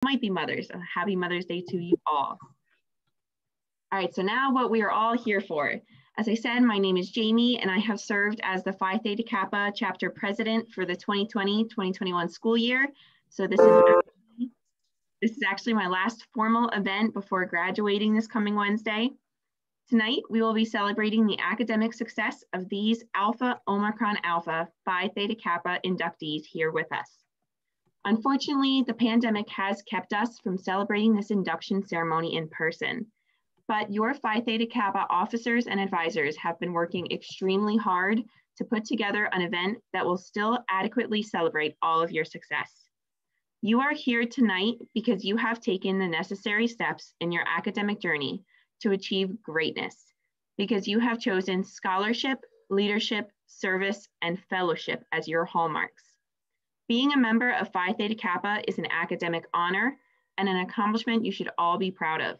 might be mothers. So happy Mother's Day to you all. All right, so now what we are all here for. As I said, my name is Jamie, and I have served as the Phi Theta Kappa chapter president for the 2020-2021 school year. So this is actually my last formal event before graduating this coming Wednesday. Tonight, we will be celebrating the academic success of these Alpha Omicron Alpha Phi Theta Kappa inductees here with us. Unfortunately, the pandemic has kept us from celebrating this induction ceremony in person, but your Phi Theta Kappa officers and advisors have been working extremely hard to put together an event that will still adequately celebrate all of your success. You are here tonight because you have taken the necessary steps in your academic journey to achieve greatness, because you have chosen scholarship, leadership, service, and fellowship as your hallmarks. Being a member of Phi Theta Kappa is an academic honor and an accomplishment you should all be proud of.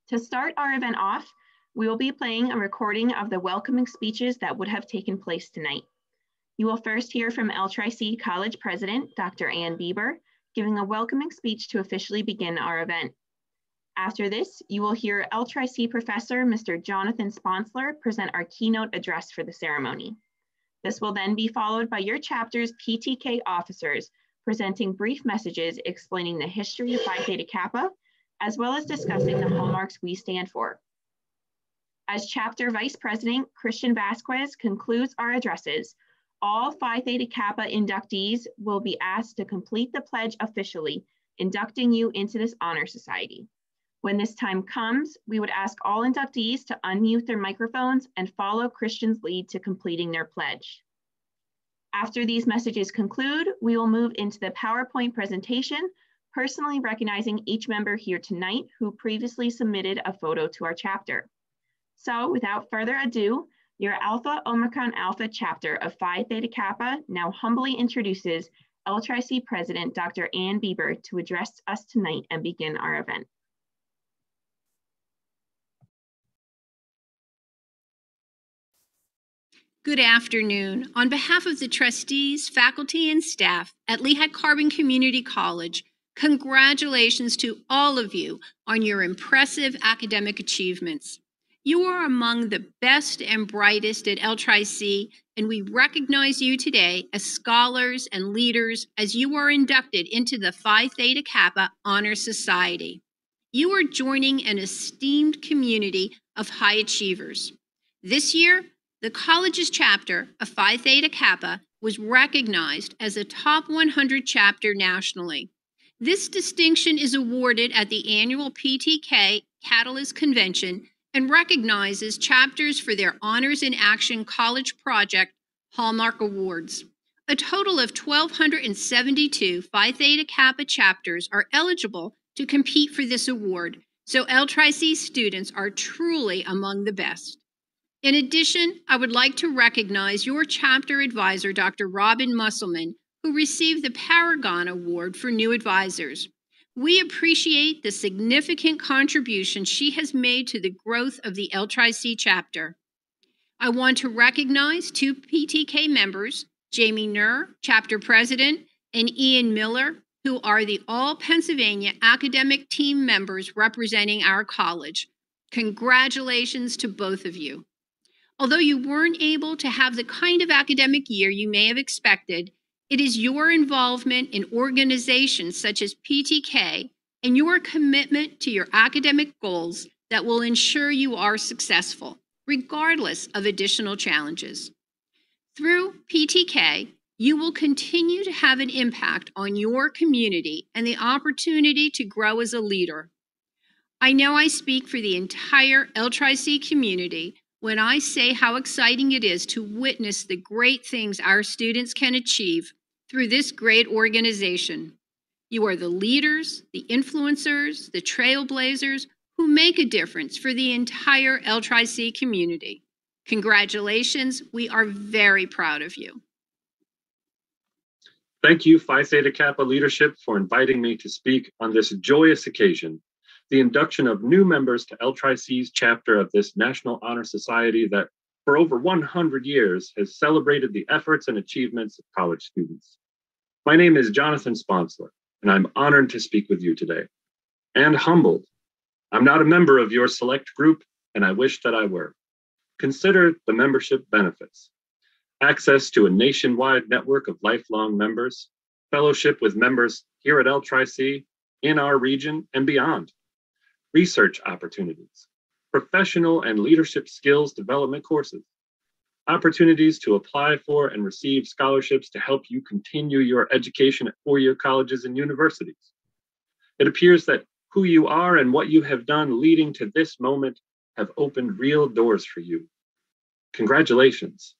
To start our event off, we will be playing a recording of the welcoming speeches that would have taken place tonight. You will first hear from L-Tri-C College President, Dr. Ann Bieber, giving a welcoming speech to officially begin our event. After this, you will hear L-Tri-C Professor, Mr. Jonathan Sponsler, present our keynote address for the ceremony. This will then be followed by your chapter's PTK officers presenting brief messages explaining the history of Phi Theta Kappa, as well as discussing the hallmarks we stand for. As Chapter Vice President Christian Vasquez concludes our addresses, all Phi Theta Kappa inductees will be asked to complete the pledge officially, inducting you into this honor society. When this time comes, we would ask all inductees to unmute their microphones and follow Christian's lead to completing their pledge. After these messages conclude, we will move into the PowerPoint presentation, personally recognizing each member here tonight who previously submitted a photo to our chapter. So without further ado, your Alpha Omicron Alpha chapter of Phi Theta Kappa now humbly introduces L-Tri-C President Dr. Ann Bieber to address us tonight and begin our event. Good afternoon. On behalf of the trustees, faculty, and staff at Lehigh Carbon Community College, congratulations to all of you on your impressive academic achievements. You are among the best and brightest at L-Tri-C, and we recognize you today as scholars and leaders as you are inducted into the Phi Theta Kappa Honor Society. You are joining an esteemed community of high achievers. This year, the college's chapter of Phi Theta Kappa was recognized as a top 100 chapter nationally. This distinction is awarded at the annual PTK Catalyst Convention and recognizes chapters for their Honors in Action College Project Hallmark Awards. A total of 1,272 Phi Theta Kappa chapters are eligible to compete for this award, so L-Tri-C students are truly among the best. In addition, I would like to recognize your chapter advisor, Dr. Robin Musselman, who received the Paragon Award for New Advisors. We appreciate the significant contribution she has made to the growth of the L-Tri-C chapter. I want to recognize two PTK members, Jamie Nur, chapter president, and Ian Miller, who are the All-Pennsylvania academic team members representing our college. Congratulations to both of you. Although you weren't able to have the kind of academic year you may have expected, it is your involvement in organizations such as PTK and your commitment to your academic goals that will ensure you are successful, regardless of additional challenges. Through PTK, you will continue to have an impact on your community and the opportunity to grow as a leader. I know I speak for the entire L-Tri-C community when I say how exciting it is to witness the great things our students can achieve through this great organization. You are the leaders, the influencers, the trailblazers who make a difference for the entire L-Tri-C community. Congratulations, we are very proud of you. Thank you, Phi Theta Kappa leadership, for inviting me to speak on this joyous occasion, the induction of new members to L-Tri-C's chapter of this National Honor Society that for over 100 years has celebrated the efforts and achievements of college students. My name is Jonathan Sponsler, and I'm honored to speak with you today. And humbled. I'm not a member of your select group, and I wish that I were. Consider the membership benefits. Access to a nationwide network of lifelong members, fellowship with members here at LTRI-C, in our region and beyond, research opportunities, professional and leadership skills development courses, opportunities to apply for and receive scholarships to help you continue your education at four-year colleges and universities. It appears that who you are and what you have done leading to this moment have opened real doors for you. Congratulations.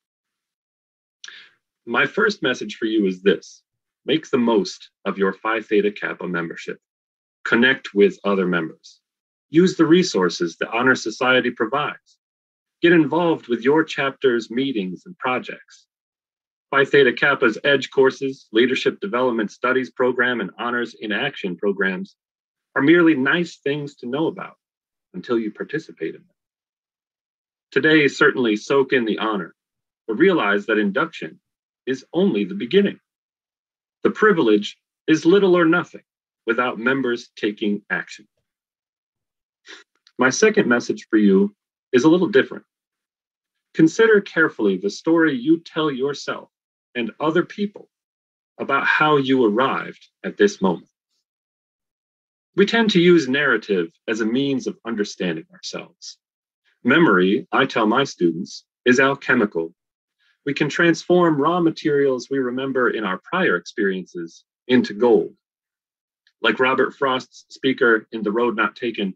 My first message for you is this: make the most of your Phi Theta Kappa membership. Connect with other members. Use the resources the Honor Society provides. Get involved with your chapter's meetings and projects. Phi Theta Kappa's EDGE courses, Leadership Development Studies Program, and Honors in Action programs are merely nice things to know about until you participate in them. Today, certainly soak in the honor, but realize that induction is only the beginning. The privilege is little or nothing without members taking action. My second message for you is a little different. Consider carefully the story you tell yourself and other people about how you arrived at this moment. We tend to use narrative as a means of understanding ourselves. Memory, I tell my students, is alchemical. We can transform raw materials we remember in our prior experiences into gold. Like Robert Frost's speaker in The Road Not Taken,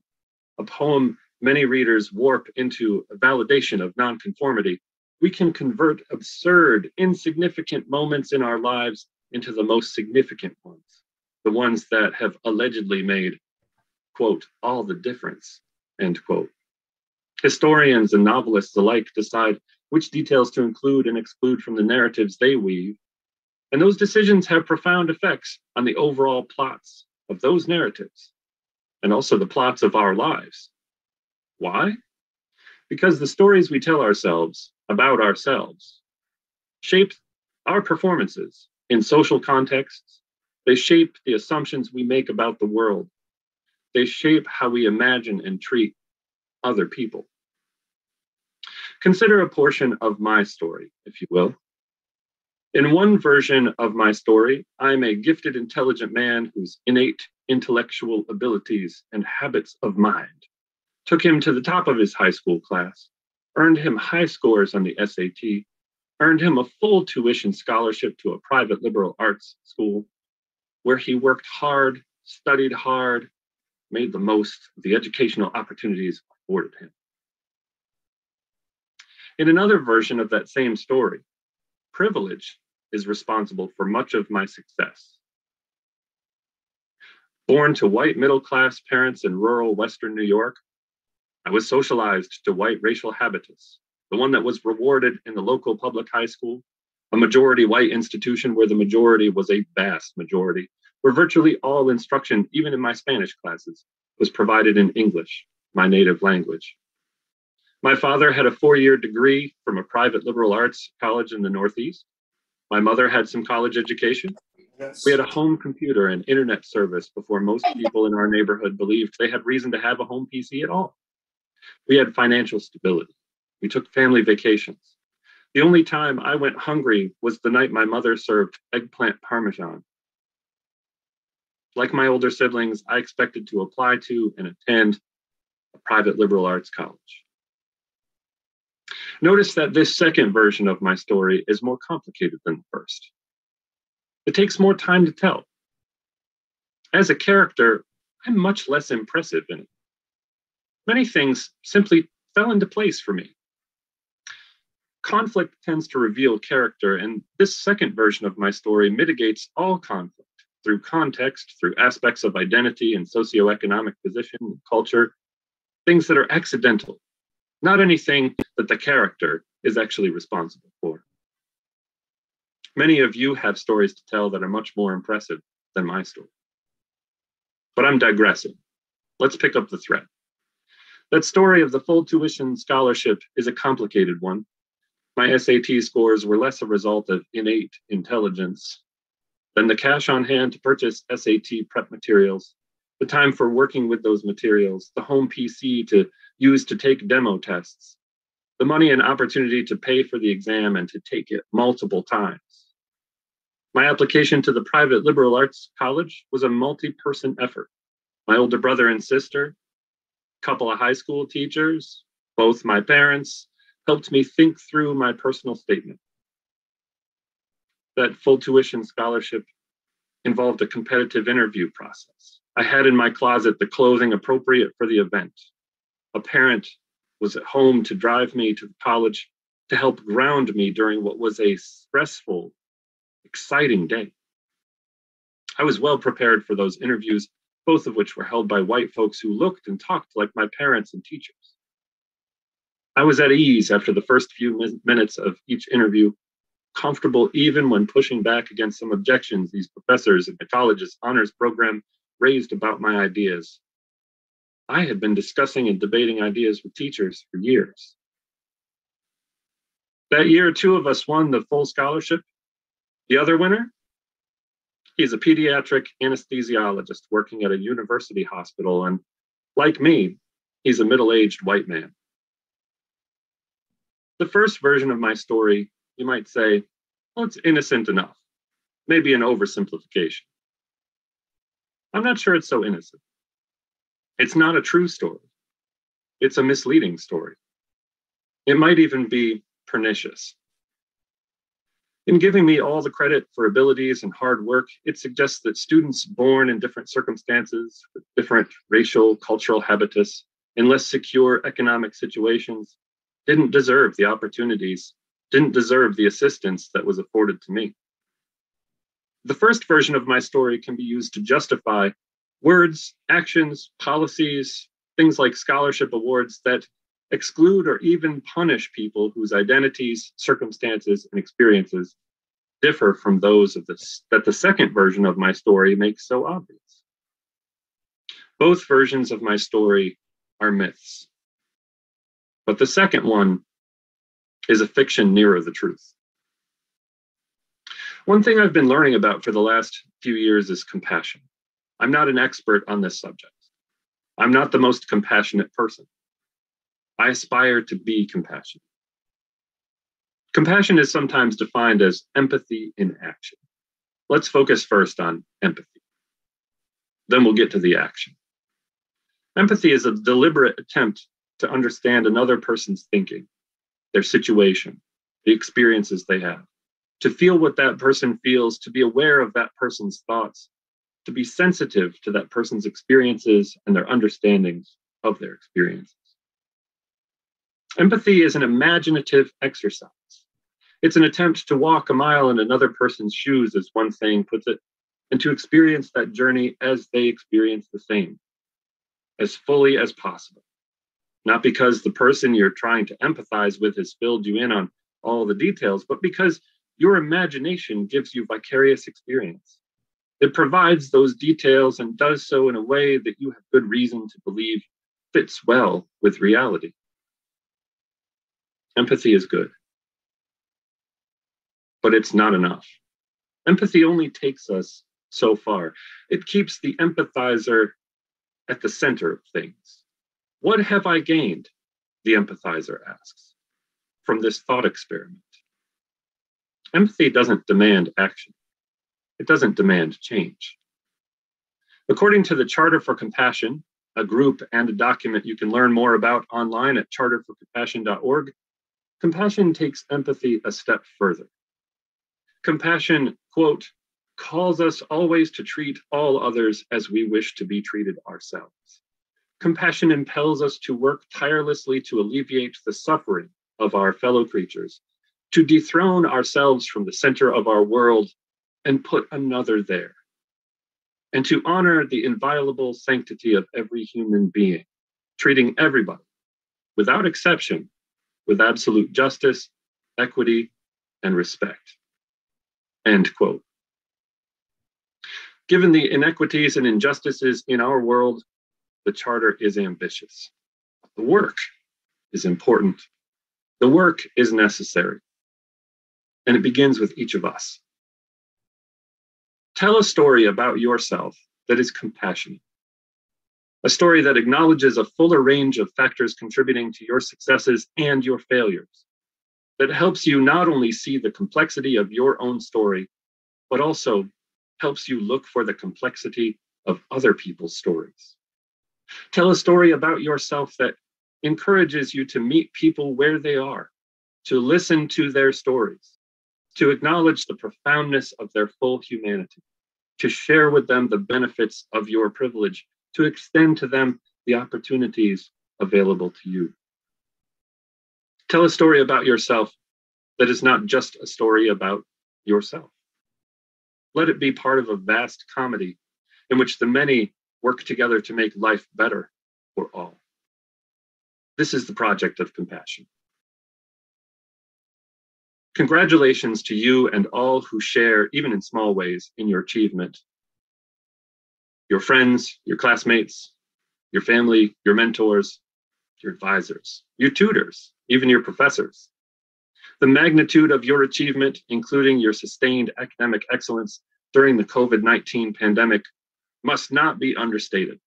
a poem many readers warp into a validation of nonconformity, we can convert absurd, insignificant moments in our lives into the most significant ones, the ones that have allegedly made, quote, all the difference, end quote. Historians and novelists alike decide which details to include and exclude from the narratives they weave, and those decisions have profound effects on the overall plots of those narratives, and also the plots of our lives. Why? Because the stories we tell ourselves about ourselves shape our performances in social contexts. They shape the assumptions we make about the world. They shape how we imagine and treat other people. Consider a portion of my story, if you will. In one version of my story, I'm a gifted, intelligent man whose innate intellectual abilities and habits of mind took him to the top of his high school class, earned him high scores on the SAT, earned him a full tuition scholarship to a private liberal arts school, where he worked hard, studied hard, made the most of the educational opportunities afforded him. In another version of that same story, privilege is responsible for much of my success. Born to white middle-class parents in rural Western New York, I was socialized to white racial habitus, the one that was rewarded in the local public high school, a majority white institution where the majority was a vast majority, where virtually all instruction, even in my Spanish classes, was provided in English, my native language. My father had a 4-year degree from a private liberal arts college in the Northeast. My mother had some college education. Yes. We had a home computer and internet service before most people in our neighborhood believed they had reason to have a home PC at all. We had financial stability. We took family vacations. The only time I went hungry was the night my mother served eggplant parmesan. Like my older siblings, I expected to apply to and attend a private liberal arts college. Notice that this second version of my story is more complicated than the first. It takes more time to tell. As a character, I'm much less impressive in it. Many things simply fell into place for me. Conflict tends to reveal character, and this second version of my story mitigates all conflict through context, through aspects of identity and socioeconomic position and culture, things that are accidental, not anything that the character is actually responsible for. Many of you have stories to tell that are much more impressive than my story. But I'm digressing. Let's pick up the thread. That story of the full tuition scholarship is a complicated one. My SAT scores were less a result of innate intelligence then the cash on hand to purchase SAT prep materials, the time for working with those materials, the home PC to use to take demo tests, the money and opportunity to pay for the exam and to take it multiple times. My application to the private liberal arts college was a multi-person effort. My older brother and sister, a couple of high school teachers, both my parents, helped me think through my personal statement. That full tuition scholarship involved a competitive interview process. I had in my closet the clothing appropriate for the event. A parent was at home to drive me to college to help ground me during what was a stressful, exciting day. I was well prepared for those interviews, both of which were held by white folks who looked and talked like my parents and teachers. I was at ease after the first few minutes of each interview, comfortable even when pushing back against some objections these professors in the college's honors program raised about my ideas. I had been discussing and debating ideas with teachers for years. That year, 2 of us won the full scholarship. The other winner, he's a pediatric anesthesiologist working at a university hospital, and like me, he's a middle-aged white man. The first version of my story, you might say, well, it's innocent enough, maybe an oversimplification. I'm not sure it's so innocent. It's not a true story. It's a misleading story. It might even be pernicious. In giving me all the credit for abilities and hard work, it suggests that students born in different circumstances, with different racial, cultural habitus, in less secure economic situations, didn't deserve the opportunities, didn't deserve the assistance that was afforded to me. The first version of my story can be used to justify words, actions, policies, things like scholarship awards that exclude or even punish people whose identities, circumstances, and experiences differ from those of that the second version of my story makes so obvious. Both versions of my story are myths, but the second one is a fiction nearer the truth. One thing I've been learning about for the last few years is compassion. I'm not an expert on this subject. I'm not the most compassionate person. I aspire to be compassionate. Compassion is sometimes defined as empathy in action. Let's focus first on empathy. Then we'll get to the action. Empathy is a deliberate attempt to understand another person's thinking, their situation, the experiences they have, to feel what that person feels, to be aware of that person's thoughts, to be sensitive to that person's experiences and their understandings of their experiences. Empathy is an imaginative exercise. It's an attempt to walk a mile in another person's shoes, as one saying puts it, and to experience that journey as they experience the same, as fully as possible. Not because the person you're trying to empathize with has filled you in on all the details, but because your imagination gives you vicarious experience. It provides those details and does so in a way that you have good reason to believe fits well with reality. Empathy is good, but it's not enough. Empathy only takes us so far. It keeps the empathizer at the center of things. What have I gained, the empathizer asks, from this thought experiment? Empathy doesn't demand action. It doesn't demand change. According to the Charter for Compassion, a group and a document you can learn more about online at charterforcompassion.org, compassion takes empathy a step further. Compassion, quote, calls us always to treat all others as we wish to be treated ourselves. Compassion impels us to work tirelessly to alleviate the suffering of our fellow creatures, to dethrone ourselves from the center of our world and put another there, and to honor the inviolable sanctity of every human being, treating everybody, without exception, with absolute justice, equity, and respect. End quote. Given the inequities and injustices in our world, the Charter is ambitious. The work is important. The work is necessary. And it begins with each of us. Tell a story about yourself that is compassionate. A story that acknowledges a fuller range of factors contributing to your successes and your failures. That helps you not only see the complexity of your own story, but also helps you look for the complexity of other people's stories. Tell a story about yourself that encourages you to meet people where they are, to listen to their stories, to acknowledge the profoundness of their full humanity, to share with them the benefits of your privilege, to extend to them the opportunities available to you. Tell a story about yourself that is not just a story about yourself. Let it be part of a vast comedy in which the many work together to make life better for all. This is the project of compassion. Congratulations to you and all who share, even in small ways, in your achievement. Your friends, your classmates, your family, your mentors, your advisors, your tutors, even your professors. The magnitude of your achievement, including your sustained academic excellence during the COVID-19 pandemic, must not be understated.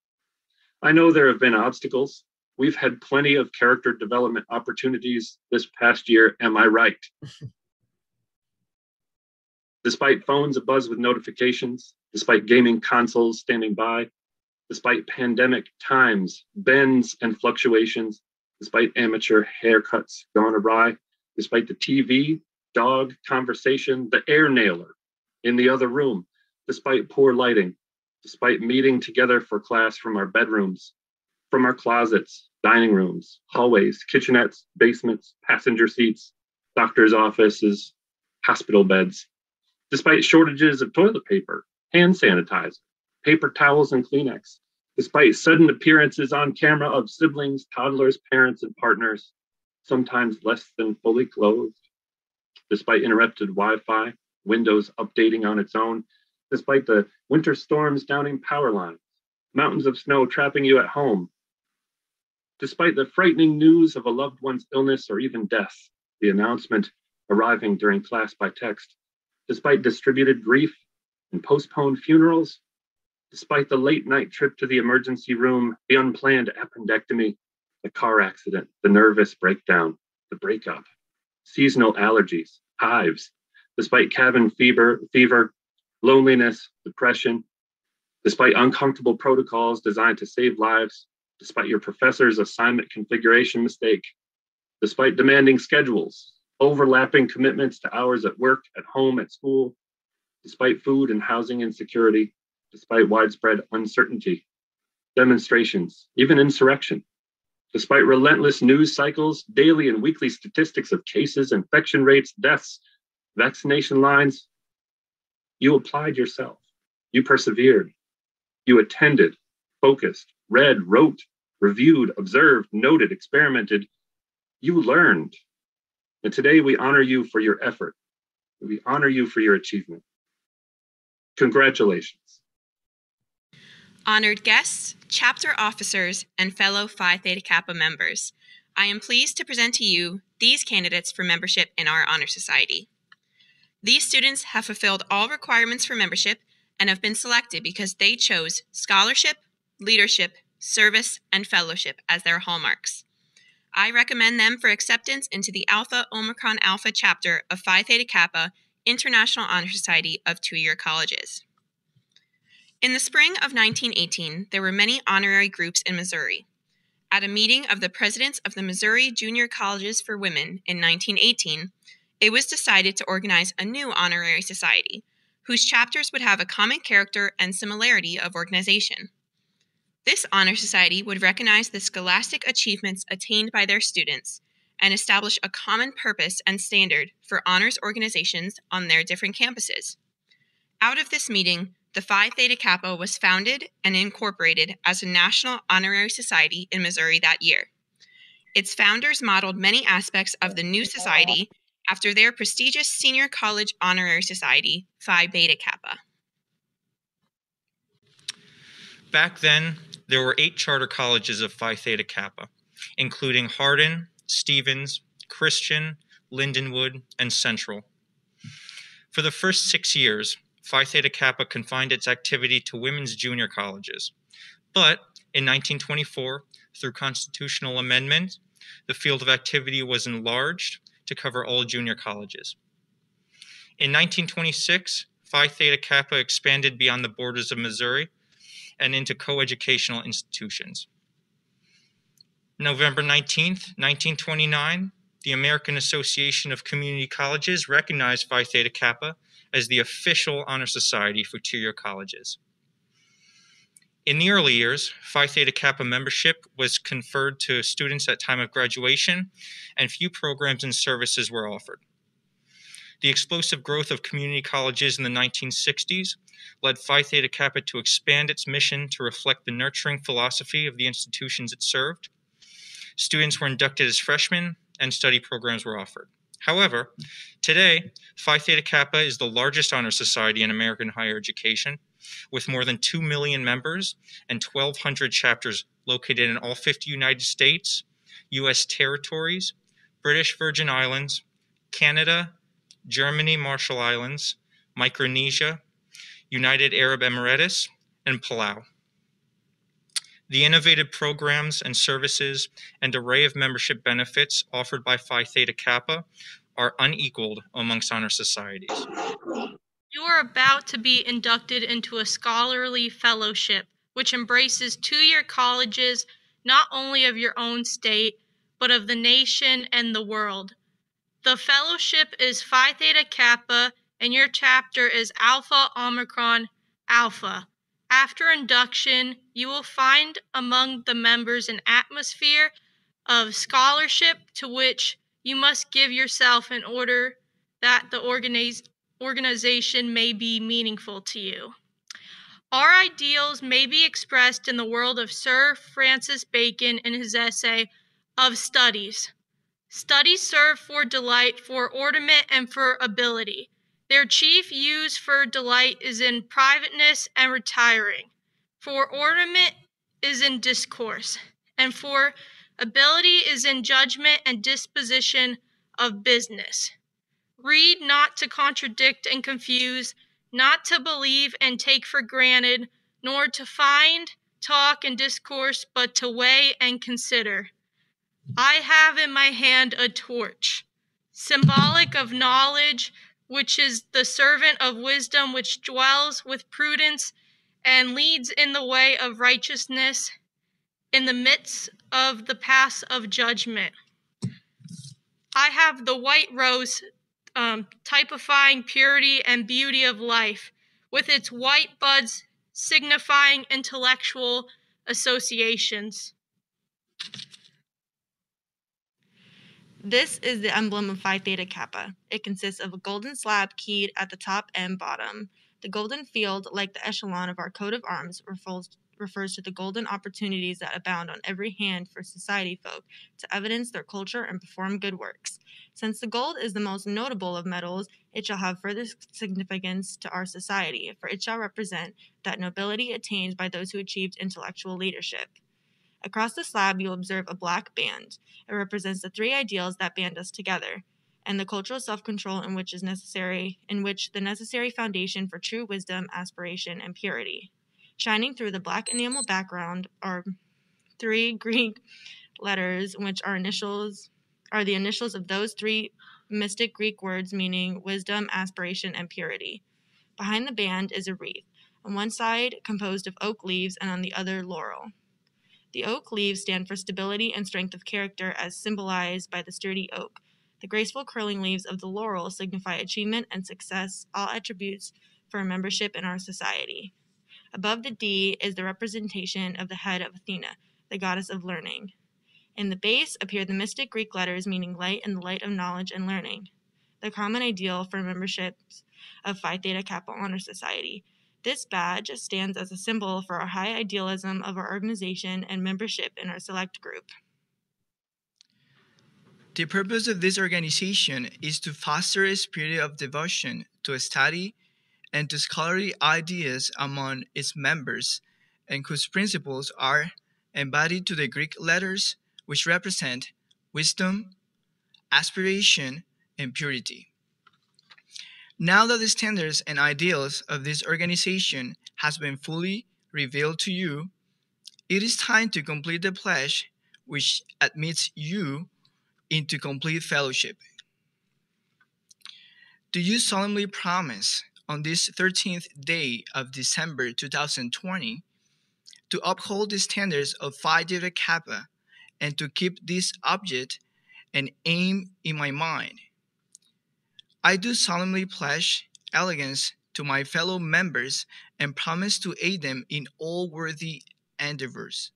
I know there have been obstacles. We've had plenty of character development opportunities this past year, am I right? Despite phones abuzz with notifications, despite gaming consoles standing by, despite pandemic times, bends and fluctuations, despite amateur haircuts gone awry, despite the TV, dog conversation, the air nailer in the other room, despite poor lighting, despite meeting together for class from our bedrooms, from our closets, dining rooms, hallways, kitchenettes, basements, passenger seats, doctor's offices, hospital beds, despite shortages of toilet paper, hand sanitizer, paper towels, and Kleenex, despite sudden appearances on camera of siblings, toddlers, parents, and partners, sometimes less than fully clothed, despite interrupted Wi-Fi, Windows updating on its own, despite the winter storms downing power lines, mountains of snow trapping you at home, despite the frightening news of a loved one's illness or even death, the announcement arriving during class by text, despite distributed grief and postponed funerals, despite the late night trip to the emergency room, the unplanned appendectomy, the car accident, the nervous breakdown, the breakup, seasonal allergies, hives, despite cabin fever, loneliness, depression, despite uncomfortable protocols designed to save lives, despite your professor's assignment configuration mistake, despite demanding schedules, overlapping commitments to hours at work, at home, at school, despite food and housing insecurity, despite widespread uncertainty, demonstrations, even insurrection, despite relentless news cycles, daily and weekly statistics of cases, infection rates, deaths, vaccination lines, you applied yourself. You persevered. You attended, focused, read, wrote, reviewed, observed, noted, experimented. You learned. And today we honor you for your effort. We honor you for your achievement. Congratulations. Honored guests, chapter officers, and fellow Phi Theta Kappa members, I am pleased to present to you these candidates for membership in our Honor Society. These students have fulfilled all requirements for membership and have been selected because they chose scholarship, leadership, service, and fellowship as their hallmarks. I recommend them for acceptance into the Alpha Omicron Alpha chapter of Phi Theta Kappa International Honor Society of two-year colleges. In the spring of 1918, there were many honorary groups in Missouri. At a meeting of the presidents of the Missouri Junior Colleges for Women in 1918, it was decided to organize a new honorary society, whose chapters would have a common character and similarity of organization. This honor society would recognize the scholastic achievements attained by their students and establish a common purpose and standard for honors organizations on their different campuses. Out of this meeting, the Phi Theta Kappa was founded and incorporated as a national honorary society in Missouri that year. Its founders modeled many aspects of the new society after their prestigious senior college honorary society, Phi Beta Kappa. Back then, there were 8 charter colleges of Phi Theta Kappa, including Hardin, Stevens, Christian, Lindenwood, and Central. For the first 6 years, Phi Theta Kappa confined its activity to women's junior colleges. But in 1924, through constitutional amendment, the field of activity was enlarged to cover all junior colleges. In 1926, Phi Theta Kappa expanded beyond the borders of Missouri and into coeducational institutions. November 19th, 1929, the American Association of Community Colleges recognized Phi Theta Kappa as the official honor society for two-year colleges. In the early years, Phi Theta Kappa membership was conferred to students at time of graduation, and few programs and services were offered. The explosive growth of community colleges in the 1960s led Phi Theta Kappa to expand its mission to reflect the nurturing philosophy of the institutions it served. Students were inducted as freshmen, and study programs were offered. However, today, Phi Theta Kappa is the largest honor society in American higher education, with more than 2 million members and 1,200 chapters located in all 50 United States, U.S. territories, British Virgin Islands, Canada, Germany, Marshall Islands, Micronesia, United Arab Emirates, and Palau. The innovative programs and services and array of membership benefits offered by Phi Theta Kappa are unequaled amongst honor societies. You are about to be inducted into a scholarly fellowship, which embraces two-year colleges not only of your own state, but of the nation and the world. The fellowship is Phi Theta Kappa, and your chapter is Alpha Omicron Alpha. After induction, you will find among the members an atmosphere of scholarship to which you must give yourself in order that the organization may be meaningful to you. Our ideals may be expressed in the world of Sir Francis Bacon in his essay of Studies. Studies serve for delight, for ornament, and for ability. Their chief use for delight is in privateness and retiring. For ornament is in discourse, and for ability is in judgment and disposition of business. Read not to contradict and confuse, not to believe and take for granted, nor to find, talk, and discourse, but to weigh and consider. I have in my hand a torch, symbolic of knowledge, which is the servant of wisdom, which dwells with prudence and leads in the way of righteousness in the midst of the paths of judgment. I have the white rose, typifying purity and beauty of life, with its white buds signifying intellectual associations. This is the emblem of Phi Theta Kappa. It consists of a golden slab keyed at the top and bottom. The golden field, like the echelon of our coat of arms, refers to the golden opportunities that abound on every hand for society folk to evidence their culture and perform good works. Since the gold is the most notable of metals, it shall have further significance to our society, for it shall represent that nobility attained by those who achieved intellectual leadership. Across the slab, you will observe a black band. It represents the three ideals that band us together, and the cultural self-control in which the necessary foundation for true wisdom, aspiration, and purity. Shining through the black enamel background are three Greek letters, which are the initials of those three mystic Greek words meaning wisdom, aspiration, and purity. Behind the band is a wreath, on one side composed of oak leaves and on the other laurel. The oak leaves stand for stability and strength of character as symbolized by the sturdy oak. The graceful curling leaves of the laurel signify achievement and success, all attributes for membership in our society. Above the D is the representation of the head of Athena, the goddess of learning. In the base appear the mystic Greek letters meaning light and the light of knowledge and learning, the common ideal for memberships of Phi Theta Kappa Honor Society. This badge stands as a symbol for our high idealism of our organization and membership in our select group. The purpose of this organization is to foster a spirit of devotion to study and to scholarly ideas among its members, and whose principles are embodied to the Greek letters, which represent wisdom, aspiration, and purity. Now that the standards and ideals of this organization has been fully revealed to you, it is time to complete the pledge which admits you into complete fellowship. Do you solemnly promise on this 13th day of December 2020 to uphold the standards of Phi Theta Kappa and to keep this object and aim in my mind? I do solemnly pledge allegiance to my fellow members and promise to aid them in all worthy endeavors.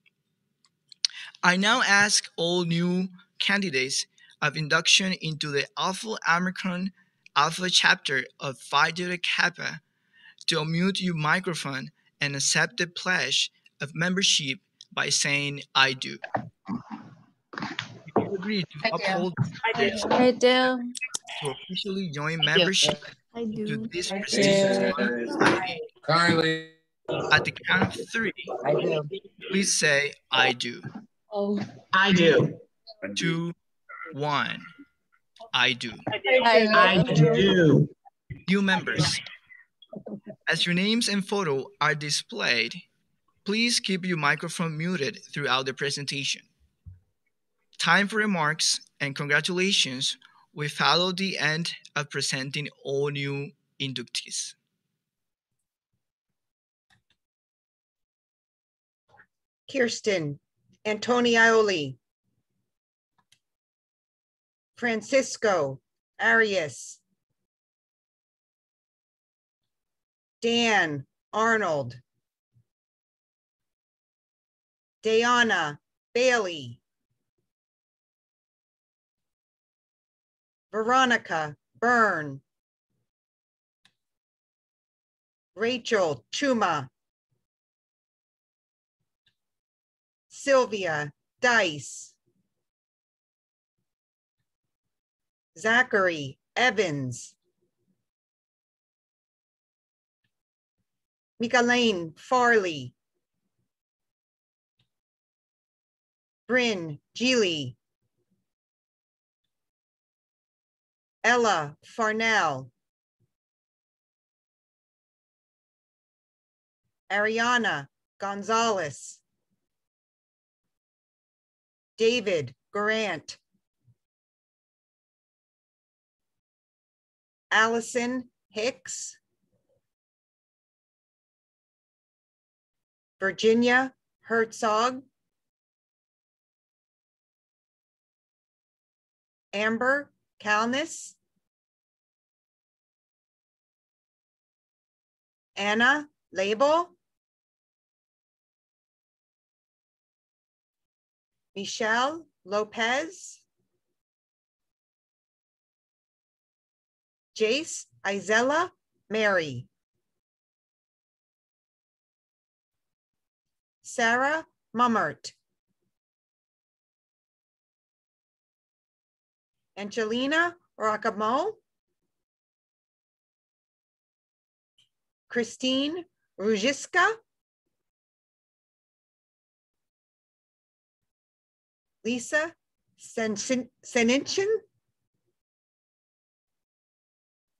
I now ask all new candidates of induction into the Alpha chapter of Phi Theta Kappa to unmute your microphone and accept the pledge of membership by saying, I do. If you agree to uphold this pledge I do. to officially join membership I to do. this I prestigious do. honor society, Carly. at the count of 3, I do. please say, I do. Oh, I do. 2, 1. I do. I do. do. New members, as your names and photo are displayed, please keep your microphone muted throughout the presentation. Time for remarks and congratulations will follow the end of presenting all new inductees. Kirsten Antonioli, Francisco Arias, Dan Arnold, Diana Bailey, Veronica Byrne, Rachel Chuma, Sylvia Dice, Zachary Evans, Michelene Farley, Bryn Geely, Ella Farnell, Ariana Gonzalez, David Grant, Allison Hicks, Virginia Herzog, Amber Calnis, Anna Label, Michelle Lopez, Jace Isella Mary, Sarah Mummert, Angelina Racamo, Christine Rujiska, Lisa Senichin,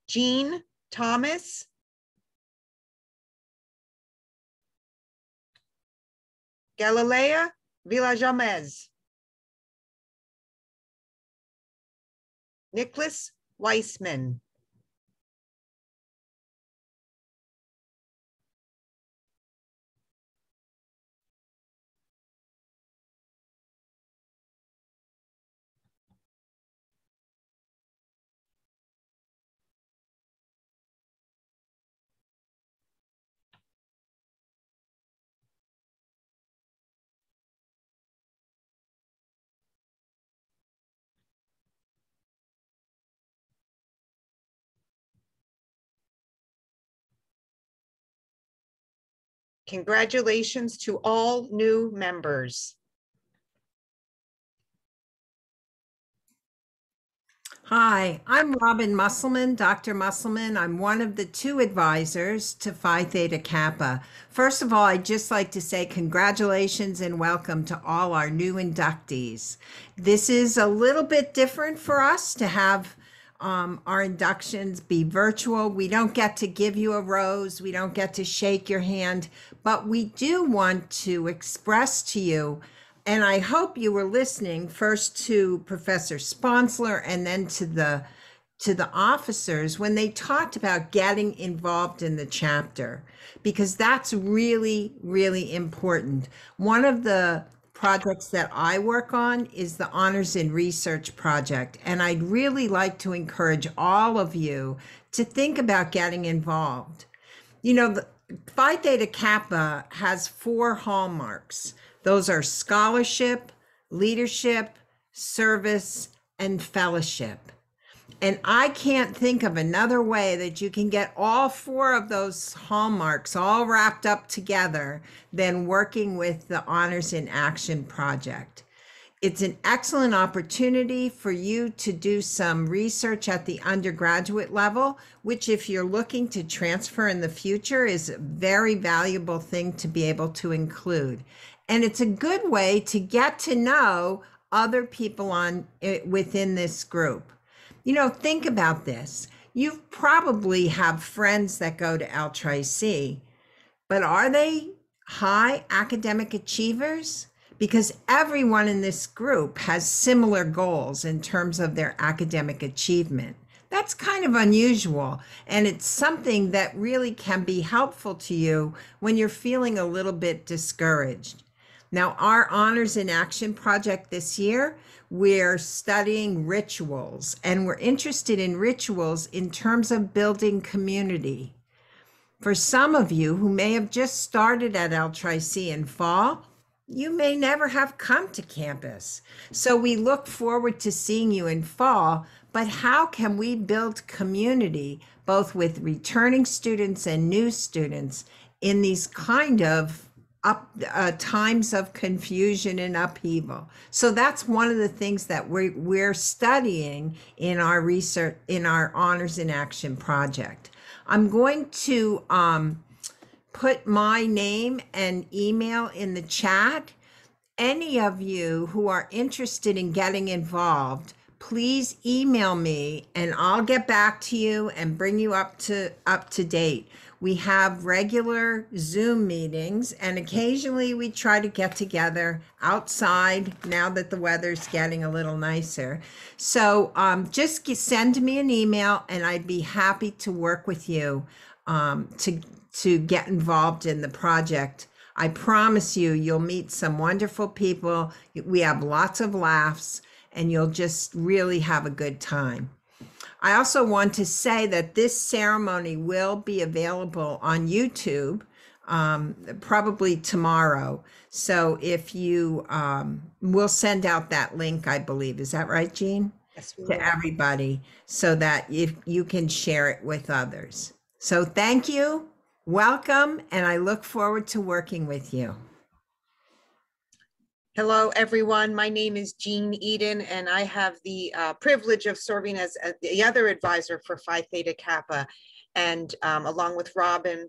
Jean Thomas, Galilea Villajamez, Nicholas Weissman, Congratulations to all new members. Hi, I'm Robin Musselman, Dr. Musselman. I'm one of the 2 advisors to Phi Theta Kappa. First of all, I'd just like to say congratulations and welcome to all our new inductees. This is a little bit different for us to have our inductions be virtual. We don't get to give you a rose. We don't get to shake your hand, but we do want to express to you, and I hope you were listening first to Professor Sponsler and then to the officers when they talked about getting involved in the chapter, because that's really, really important. One of the projects that I work on is the Honors in Research project, and I'd really like to encourage all of you to think about getting involved. You know, the Phi Theta Kappa has 4 hallmarks. Those are scholarship, leadership, service, and fellowship. And I can't think of another way that you can get all 4 of those hallmarks all wrapped up together than working with the Honors in Action project. It's an excellent opportunity for you to do some research at the undergraduate level, which if you're looking to transfer in the future is a very valuable thing to be able to include. And it's a good way to get to know other people within this group. You know, think about this. You probably have friends that go to LTRI-C, but are they high academic achievers? Because everyone in this group has similar goals in terms of their academic achievement. That's kind of unusual, and it's something that really can be helpful to you when you're feeling a little bit discouraged. Now, our Honors in Action project this year, we're studying rituals, and we're interested in rituals in terms of building community. For some of you who may have just started at LTRI-C in fall, you may never have come to campus. So we look forward to seeing you in fall, but how can we build community both with returning students and new students in these kind of times of confusion and upheaval? So that's one of the things that we're studying in our research, in our Honors in Action project. I'm going to put my name and email in the chat. Any of you who are interested in getting involved, please email me and I'll get back to you and bring you up to date. We have regular Zoom meetings, and occasionally we try to get together outside now that the weather's getting a little nicer. So just send me an email and I'd be happy to work with you to get involved in the project. I promise you, you'll meet some wonderful people. We have lots of laughs and you'll just really have a good time. I also want to say that this ceremony will be available on YouTube probably tomorrow. So if you, we'll send out that link, I believe. Is that right, Jean? Yes, we To will. everybody so that if you can share it with others. So thank you, welcome, and I look forward to working with you. Hello, everyone. My name is Jean Eden, and I have the privilege of serving as the other advisor for Phi Theta Kappa, and along with Robin.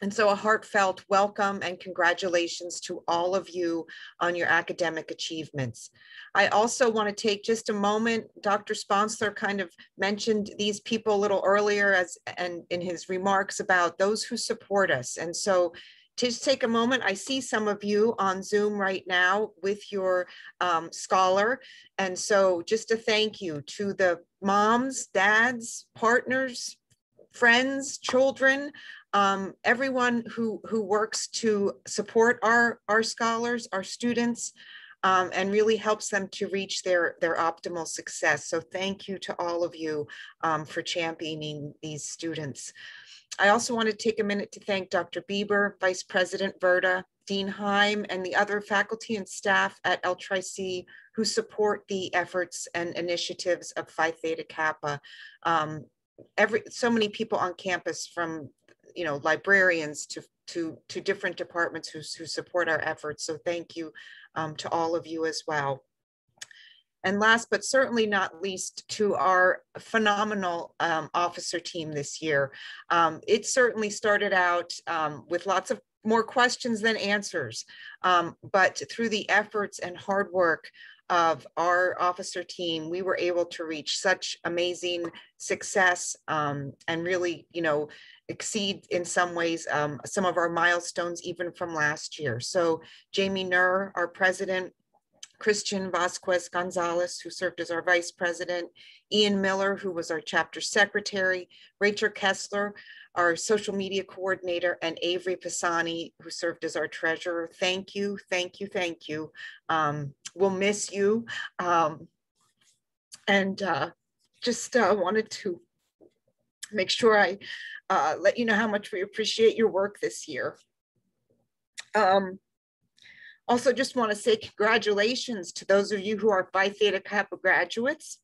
And so a heartfelt welcome and congratulations to all of you on your academic achievements. I also want to take just a moment. Dr. Sponsler kind of mentioned these people a little earlier and in his remarks about those who support us. And so to just take a moment, I see some of you on Zoom right now with your scholar. And so just a thank you to the moms, dads, partners, friends, children, everyone who works to support our scholars, our students, and really helps them to reach their optimal success. So thank you to all of you for championing these students. I also want to take a minute to thank Dr. Bieber, Vice President Verda, Dean Heim, and the other faculty and staff at LTRI-C who support the efforts and initiatives of Phi Theta Kappa. So many people on campus, from librarians to different departments who support our efforts. So thank you to all of you as well. And last but certainly not least, to our phenomenal officer team this year. It certainly started out with lots of more questions than answers. But through the efforts and hard work of our officer team, we were able to reach such amazing success and really, exceed in some ways some of our milestones even from last year. So Jamie Nur, our president, Christian Vasquez Gonzalez, who served as our vice president, Ian Miller, who was our chapter secretary, Rachel Kessler, our social media coordinator, and Avery Pisani, who served as our treasurer. Thank you, thank you, thank you. We'll miss you. Just wanted to make sure I let you know how much we appreciate your work this year. Also, just want to say congratulations to those of you who are Phi Theta Kappa graduates.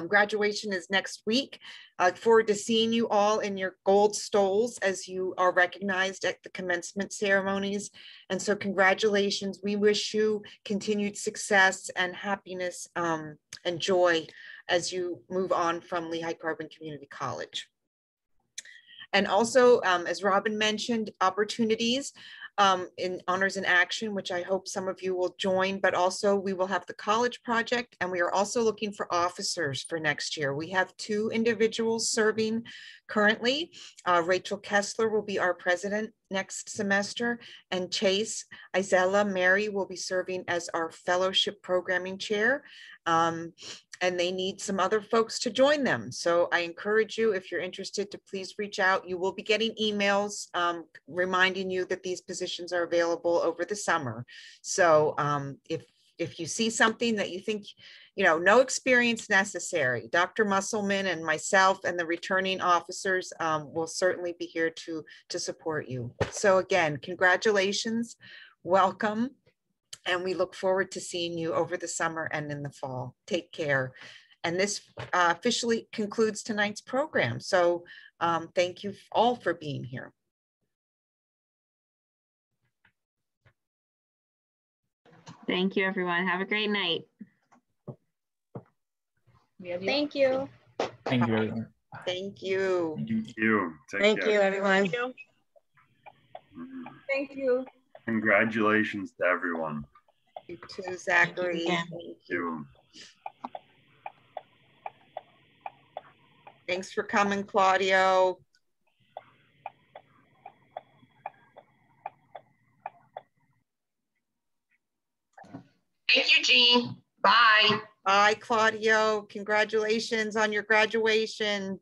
Graduation is next week. I look forward to seeing you all in your gold stoles as you are recognized at the commencement ceremonies. And so congratulations. We wish you continued success and happiness and joy as you move on from Lehigh Carbon Community College. And also, as Robin mentioned, opportunities in Honors in Action, which I hope some of you will join, but also we will have the college project, and we are also looking for officers for next year. We have 2 individuals serving currently. Rachel Kessler will be our president next semester, and Chase Isella Mary will be serving as our fellowship programming chair. And they need some other folks to join them. So I encourage you, if you're interested, to please reach out. You will be getting emails reminding you that these positions are available over the summer. So if you see something that you think, no experience necessary, Dr. Musselman and myself and the returning officers will certainly be here to support you. So again, congratulations, welcome. And we look forward to seeing you over the summer and in the fall. Take care. And this officially concludes tonight's program. So thank you all for being here. Thank you, everyone. Have a great night. Thank you. Thank you, everyone. Thank you. Thank you. Thank you, everyone. Thank you. Congratulations to everyone. You too, Zachary. Thank Thank you. Thanks for coming, Claudio. Thank you, Jean. Bye. Bye, Claudio. Congratulations on your graduation.